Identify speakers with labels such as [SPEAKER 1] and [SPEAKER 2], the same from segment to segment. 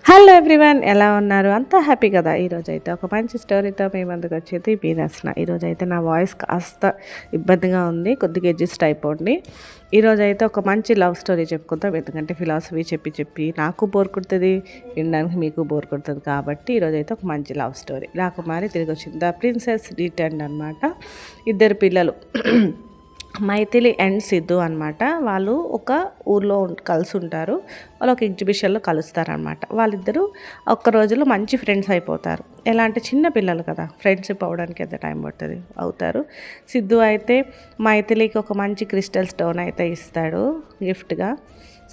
[SPEAKER 1] Hello everyone, ఎలా ఉన్నారు? అంతా హ్యాపీ కదా? ఈరోజైతే ఒక మంచి స్టోరీతో మీ ముందుకు వచ్చేది మీ రచన. ఈరోజైతే నా వాయిస్ కాస్త ఇబ్బందిగా ఉంది, కొద్దిగా అడ్జస్ట్ అయిపోండి. ఈరోజైతే ఒక మంచి లవ్ స్టోరీ చెప్పుకుందాం. ఎందుకంటే ఫిలాసఫీ చెప్పి చెప్పి నాకు బోర్ కొడుతుంది, వినడానికి మీకు బోర్ కొడుతుంది. కాబట్టి ఈరోజైతే ఒక మంచి లవ్ స్టోరీ. రాకుమారి తిరిగి వచ్చింది. ద ప్రిన్సెస్ రిటర్న్ అనమాట. ఇద్దరు పిల్లలు మైథిలి అండ్ సిద్ధు అనమాట. వాళ్ళు ఒక ఊర్లో కలిసి ఉంటారు. వాళ్ళు ఒక ఎగ్జిబిషన్లో కలుస్తారనమాట. వాళ్ళిద్దరూ ఒక్క రోజులో మంచి ఫ్రెండ్స్ అయిపోతారు. ఎలా అంటే చిన్న పిల్లలు కదా, ఫ్రెండ్షిప్ అవ్వడానికి ఎంత టైం పడుతుంది, అవుతారు. సిద్ధు అయితే మైథిలికి ఒక మంచి క్రిస్టల్ స్టోన్ అయితే ఇస్తాడు గిఫ్ట్గా.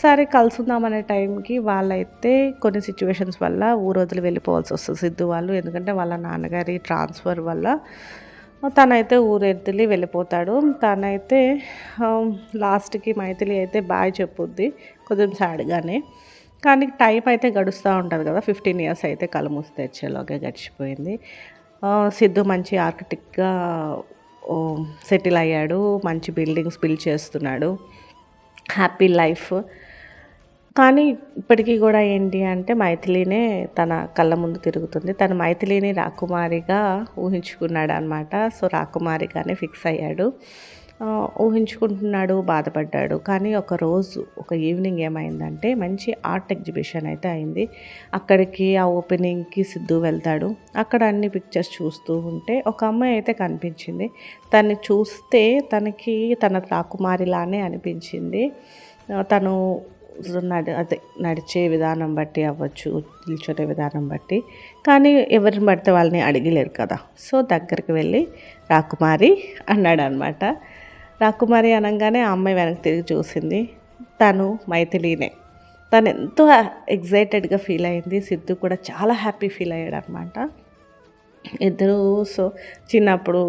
[SPEAKER 1] సరే కలుసుందాం అనే టైంకి వాళ్ళైతే కొన్ని సిచ్యువేషన్స్ వల్ల ఊరు వదిలి వెళ్ళిపోవాల్సి వస్తుంది సిద్ధు వాళ్ళు. ఎందుకంటే వాళ్ళ నాన్నగారి ట్రాన్స్ఫర్ వల్ల తనైతే ఊరెత్తిలి వెళ్ళిపోతాడు. తనైతే లాస్ట్కి మైథిలి అయితే బాయ్ చెప్పుద్ది, కొంచెం సాడ్గానే. కానీ టైం అయితే గడుస్తూ ఉంటుంది కదా, 15 ఇయర్స్ అయితే కళ్ళు మూసి తెచ్చేలోగా గడిచిపోయింది. సిద్ధు మంచి ఆర్కిటెక్ట్గా సెటిల్ అయ్యాడు, మంచి బిల్డింగ్స్ బిల్డ్ చేస్తున్నాడు, హ్యాపీ లైఫ్. కానీ ఇప్పటికీ కూడా ఏంటి అంటే మైథిలినే తన కళ్ళ ముందు తిరుగుతుంది. తను మైథిలిని రాకుమారిగా ఊహించుకున్నాడు అనమాట. సో రాకుమారిగానే ఫిక్స్ అయ్యాడు. ఊహించుకుంటున్నాడు, బాధపడ్డాడు. కానీ ఒక ఈవినింగ్ ఏమైందంటే మంచి ఆర్ట్ ఎగ్జిబిషన్ అయితే అయింది. అక్కడికి ఆ ఓపెనింగ్కి సిద్ధు వెళ్తాడు. అక్కడ అన్ని పిక్చర్స్ చూస్తూ ఉంటే ఒక అమ్మాయి అయితే కనిపించింది. తను చూస్తే తనకి తన రాకుమారిలానే అనిపించింది. తను నడిచే విధానం బట్టి అవ్వచ్చు, నిల్చునే విధానం బట్టి. కానీ ఎవరిని పడితే వాళ్ళని అడిగలేరు కదా. సో దగ్గరికి వెళ్ళి రాకుమారి అన్నాడు అనమాట. రాకుమారి అనగానే ఆ అమ్మాయి వెనక్కి తిరిగి చూసింది. తను మైథిలినే. తను ఎంతో ఎగ్జైటెడ్గా ఫీల్ అయింది. సిద్ధు కూడా చాలా హ్యాపీ ఫీల్ అయ్యాడు అనమాట. ఇద్దరు సో చిన్నప్పుడు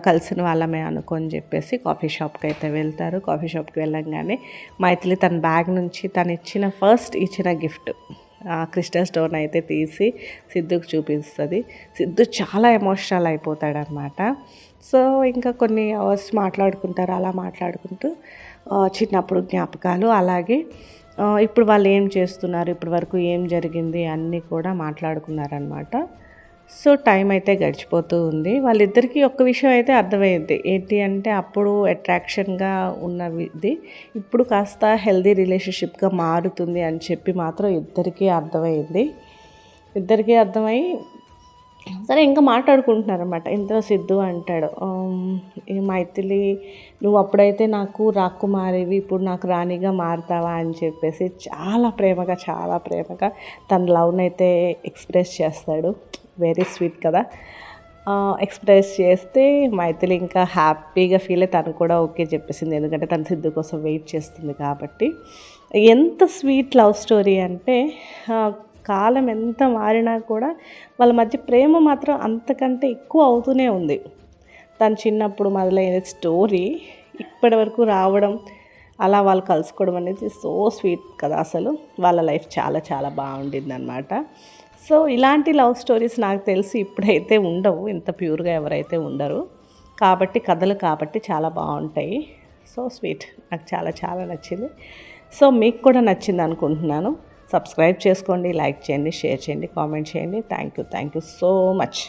[SPEAKER 1] కలిసిన వాళ్ళమే అనుకొని చెప్పేసి కాఫీ షాప్కి అయితే వెళ్తారు. కాఫీ షాప్కి వెళ్ళంగానే మైథిలి తన బ్యాగ్ నుంచి తను ఇచ్చిన గిఫ్ట్ క్రిస్టల్ స్టోన్ అయితే తీసి సిద్ధుకు చూపిస్తుంది. సిద్ధు చాలా ఎమోషనల్ అయిపోతాడనమాట. సో ఇంకా కొన్ని అవర్స్ మాట్లాడుకుంటారు. అలా మాట్లాడుకుంటూ చిన్నప్పుడు జ్ఞాపకాలు, అలాగే ఇప్పుడు వాళ్ళు ఏం చేస్తున్నారు, ఇప్పటి వరకు ఏం జరిగింది అన్నీ కూడా మాట్లాడుకున్నారనమాట. సో టైం అయితే గడిచిపోతూ ఉంది. వాళ్ళిద్దరికీ ఒక్క విషయం అయితే అర్థమైంది. ఏంటి అంటే అప్పుడు అట్రాక్షన్గా ఉన్నది ఇప్పుడు కాస్త హెల్దీ రిలేషన్షిప్గా మారుతుంది అని చెప్పి మాత్రం ఇద్దరికీ అర్థమై సరే ఇంకా మాట్లాడుకుంటున్నారనమాట. ఇంతలో సిద్ధు అంటాడు, మైథిలి నువ్వు అప్పుడైతే నాకు రాకుమారివి, ఇప్పుడు నాకు రాణిగా మారుతావా అని చెప్పేసి చాలా ప్రేమగా తన లవ్ని అయితే ఎక్స్ప్రెస్ చేస్తాడు. వెరీ స్వీట్ కదా. ఎక్స్ప్రెస్ చేస్తే మైథిలి ఇంకా హ్యాపీగా ఫీల్ అయ్యి తను కూడా ఓకే చెప్పేసింది. ఎందుకంటే తను సిద్ధు కోసం వెయిట్ చేస్తుంది కాబట్టి. ఎంత స్వీట్ లవ్ స్టోరీ అంటే కాలం ఎంత మారినా కూడా వాళ్ళ మధ్య ప్రేమ మాత్రం అంతకంటే ఎక్కువ అవుతూనే ఉంది. తను చిన్నప్పుడు మొదలైన స్టోరీ ఇప్పటి వరకు రావడం, అలా వాళ్ళు కలుసుకోవడం అనేది సో స్వీట్ కదా. అసలు వాళ్ళ లైఫ్ చాలా బాగుండింది అనమాట. సో ఇలాంటి లవ్ స్టోరీస్ నాకు తెలిసి ఇప్పుడైతే ఉండవు, ఇంత ప్యూర్గా ఎవరైతే ఉండరు. కథలు కాబట్టి చాలా బాగుంటాయి. సో స్వీట్, నాకు చాలా నచ్చింది. సో మీకు కూడా నచ్చింది అనుకుంటున్నాను. సబ్స్క్రైబ్ చేసుకోండి, లైక్ చేయండి, షేర్ చేయండి, కామెంట్ చేయండి. Thank you so much.